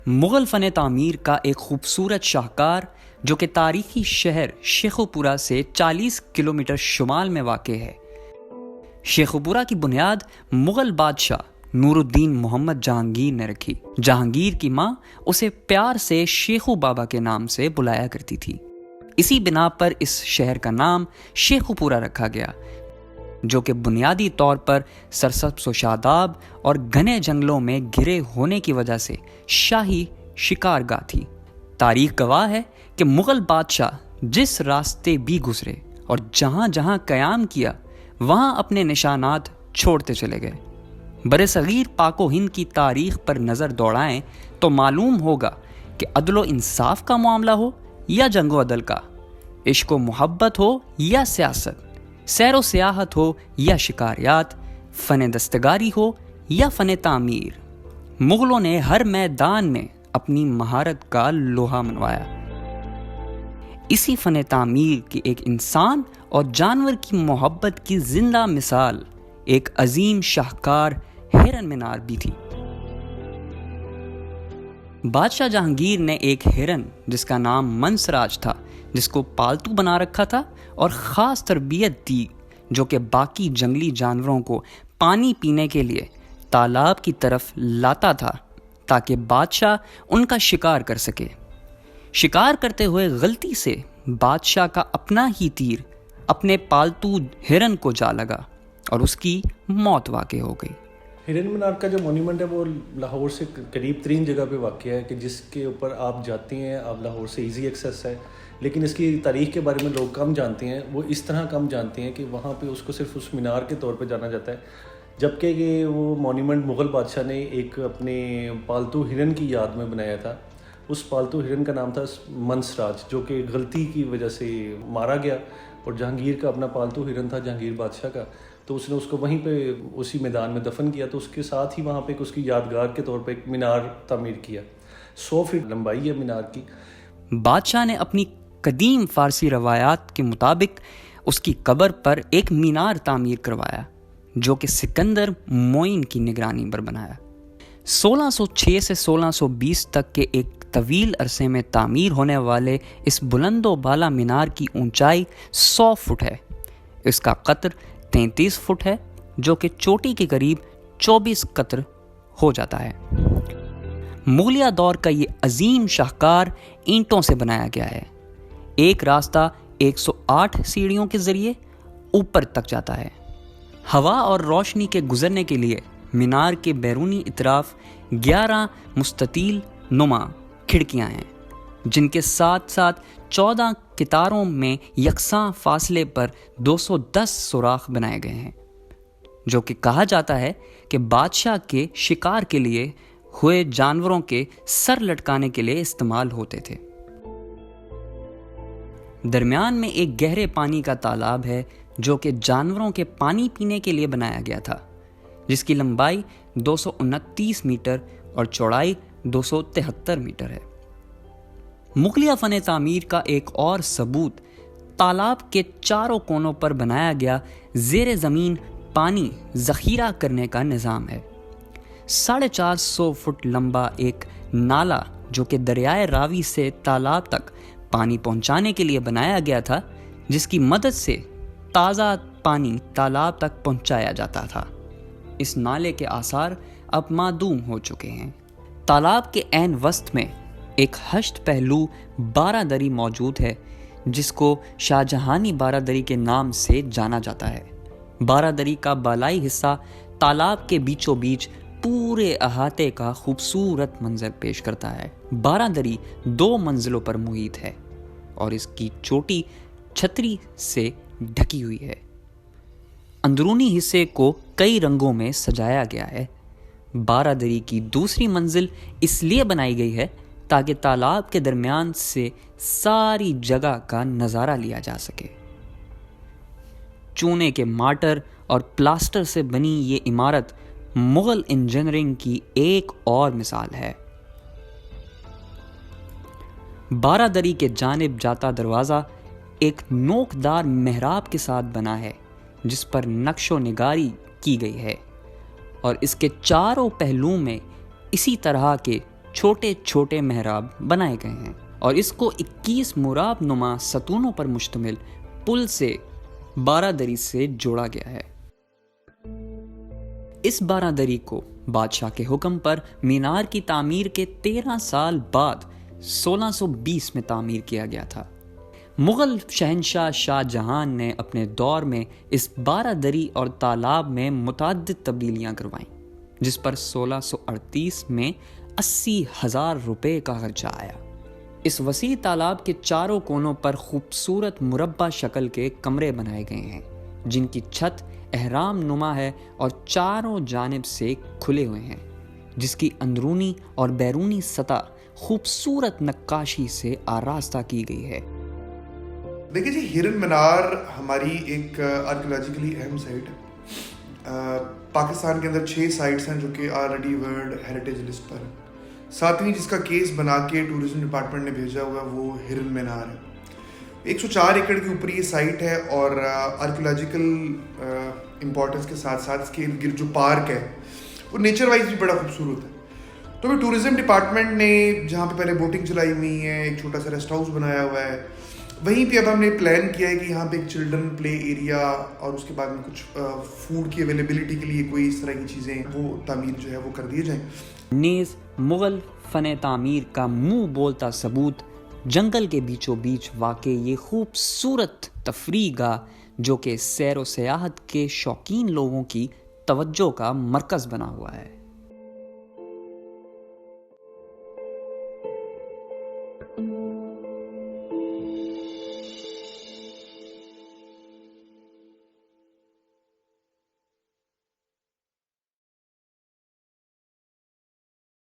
مغل فن تعمیر کا ایک خوبصورت شاہکار جو کہ تاریخی شہر شیخوپورہ سے 40 کلومیٹر شمال میں واقع ہے۔ شیخوپورہ کی بنیاد مغل بادشاہ نور الدین محمد جہانگیر نے رکھی۔ جہانگیر کی ماں اسے پیار سے شیخو بابا کے نام سے بلایا کرتی تھی۔ اسی بنا پر اس شہر کا نام شیخوپورہ رکھا گیا، جو کہ بنیادی طور پر سرسبز و شاداب اور گھنے جنگلوں میں گھرے ہونے کی وجہ سے شاہی شکار گاہ تھی۔ تاریخ گواہ ہے کہ مغل بادشاہ جس راستے بھی گزرے اور جہاں جہاں قیام کیا وہاں اپنے نشانات چھوڑتے چلے گئے۔ برصغیر پاک و ہند کی تاریخ پر نظر دوڑائیں تو معلوم ہوگا کہ عدل و انصاف کا معاملہ ہو یا جنگ و عدل کا، عشق و محبت ہو یا سیاست، سیر و سیاحت ہو یا شکاریات، فن دستکاری ہو یا فن تعمیر، مغلوں نے ہر میدان میں اپنی مہارت کا لوہا منوایا۔ اسی فن تعمیر کی ایک انسان اور جانور کی محبت کی زندہ مثال ایک عظیم شاہکار ہرن مینار بھی تھی۔ بادشاہ جہانگیر نے ایک ہرن جس کا نام منسراج تھا، جس کو پالتو بنا رکھا تھا اور خاص تربیت دی، جو کہ باقی جنگلی جانوروں کو پانی پینے کے لیے تالاب کی طرف لاتا تھا تاکہ بادشاہ ان کا شکار کر سکے۔ شکار کرتے ہوئے غلطی سے بادشاہ کا اپنا ہی تیر اپنے پالتو ہرن کو جا لگا اور اس کی موت واقع ہو گئی۔ ہرن مینار کا جو مونیومنٹ ہے وہ لاہور سے قریب ترین جگہ پہ واقع ہے، کہ جس کے اوپر آپ جاتے ہیں، آپ لاہور سے ایزی ایکسیس ہے، لیکن اس کی تاریخ کے بارے میں لوگ کم جانتے ہیں۔ وہ اس طرح کم جانتے ہیں کہ وہاں پہ اس کو صرف اس مینار کے طور پہ جانا جاتا ہے، جبکہ یہ وہ مونیومنٹ مغل بادشاہ نے ایک اپنے پالتو ہرن کی یاد میں بنایا تھا۔ اس پالتو ہرن کا نام تھا منسراج، جو کہ غلطی کی وجہ سے مارا گیا، اور جہانگیر کا اپنا پالتو ہرن تھا، جہانگیر بادشاہ کا، تو اس نے اس کو وہیں پہ اسی میدان میں دفن کیا۔ تو اس کے ساتھ ہی وہاں پہ اس کی یادگار کے طور پہ ایک مینار تعمیر کیا۔ 100 فٹ لمبائی ہے مینار کی۔ بادشاہ نے اپنی قدیم فارسی روایات کے مطابق اس کی قبر پر ایک مینار تعمیر کروایا، جو کہ سکندر موئن کی نگرانی پر بنایا۔ 1606 سے 1620 تک کے ایک طویل عرصے میں تعمیر ہونے والے اس بلند و بالا مینار کی اونچائی 100 فٹ ہے۔ اس کا قطر 33 فٹ ہے، جو کہ چوٹی کے قریب 24 قطر ہو جاتا ہے۔ مغلیہ دور کا یہ عظیم شاہکار اینٹوں سے بنایا گیا ہے۔ ایک راستہ 108 سیڑھیوں کے ذریعے اوپر تک جاتا ہے۔ ہوا اور روشنی کے گزرنے کے لیے مینار کے بیرونی اطراف 11 مستطیل نما کھڑکیاں ہیں، جن کے ساتھ ساتھ 14 قطاروں میں یکساں فاصلے پر 210 سوراخ بنائے گئے ہیں، جو کہ کہا جاتا ہے کہ بادشاہ کے شکار کے لیے ہوئے جانوروں کے سر لٹکانے کے لیے استعمال ہوتے تھے۔ درمیان میں ایک گہرے پانی کا تالاب ہے، جو کہ جانوروں کے پانی پینے کے لیے بنایا گیا تھا، جس کی لمبائی 229 میٹر اور چوڑائی 273 میٹر ہے۔ مغلیہ فن تعمیر کا ایک اور ثبوت تالاب کے چاروں کونوں پر بنایا گیا زیر زمین پانی ذخیرہ کرنے کا نظام ہے۔ 450 فٹ لمبا ایک نالا، جو کہ دریائے راوی سے تالاب تک پانی پہنچانے کے لیے بنایا گیا تھا، جس کی مدد سے تازہ پانی تالاب تک پہنچایا جاتا تھا۔ اس نالے کے آثار اب معدوم ہو چکے ہیں۔ تالاب کے عین وسط میں ایک 8 پہلو بارہ دری موجود ہے، جس کو شاہجہانی بارہ دری کے نام سے جانا جاتا ہے۔ بارہ دری کا بالائی حصہ تالاب کے بیچوں بیچ پورے احاطے کا خوبصورت منظر پیش کرتا ہے۔ بارہ دری 2 منزلوں پر محیط ہے اور اس کی چوٹی چھتری سے ڈھکی ہوئی ہے۔ اندرونی حصے کو کئی رنگوں میں سجایا گیا ہے۔ بارہ دری کی دوسری منزل اس لیے بنائی گئی ہے تاکہ تالاب کے درمیان سے ساری جگہ کا نظارہ لیا جا سکے۔ چونے کے مارٹر اور پلاسٹر سے بنی یہ عمارت مغل انجینئرنگ کی ایک اور مثال ہے۔ بارہ دری کے جانب جاتا دروازہ ایک نوکدار محراب کے ساتھ بنا ہے، جس پر نقش و نگاری کی گئی ہے، اور اس کے چاروں پہلوؤں میں اسی طرح کے چھوٹے چھوٹے محراب بنائے گئے ہیں اور اس کو 21 مراب نما ستونوں پر مشتمل پل سے بارادری سے جوڑا گیا ہے۔ اس بارادری کو بادشاہ کے حکم پر مینار کی تعمیر کے 13 سال بعد 1620 میں تعمیر کیا گیا تھا۔ مغل شہنشاہ شاہ جہان نے اپنے دور میں اس بارادری اور تالاب میں متعدد تبدیلیاں کروائیں، جس پر 1638 میں 80,000 روپے کا خرچہ آیا۔ اس وسیع تالاب کے چاروں کونوں پر خوبصورت مربع شکل کے کمرے بنائے گئے ہیں، جن کی چھت اہرام نما ہے اور چاروں جانب سے کھلے ہوئے ہیں، جس کی اندرونی اور بیرونی سطح خوبصورت نقاشی سے آراستہ کی گئی ہے۔ دیکھیے جی، ہرن مینار ہماری ایک آرکیولوجیکلی اہم سائٹ ہے۔ پاکستان کے اندر 6 سائٹس ہیں جو کہ آلریڈی ورلڈ ہیریٹیج لسٹ پر ہے۔ 7ویں جس کا کیس بنا کے ٹورزم ڈپارٹمنٹ نے بھیجا ہوا ہے وہ ہرن مینار ہے۔ 104 ایکڑ کے اوپر یہ سائٹ ہے اور آرکیولوجیکل امپورٹنس کے ساتھ ساتھ اس کے ارد گرد جو پارک ہے وہ نیچر وائز بھی بڑا خوبصورت ہے۔ تو ابھی ٹورزم ڈپارٹمنٹ نے جہاں پہ پہلے بوٹنگ چلائی ہوئی ہے، ایک چھوٹا سا ریسٹ ہاؤس بنایا ہوا ہے، وہیں پہ اب ہم نے پلان کیا ہے کہ یہاں پہ ایک چلڈرن پلے ایریا اور اس کے بعد میں کچھ فوڈ کی اویلیبلٹی کے لیے کوئی اس طرح کی چیزیں وہ تعمیر جو ہے وہ کر دیے جائیں۔ نیز مغل فن تعمیر کا منہ بولتا ثبوت جنگل کے بیچوں بیچ واقع یہ خوبصورت تفریح گاہ، جو کہ سیر و سیاحت کے شوقین لوگوں کی توجہ کا مرکز بنا ہوا ہے۔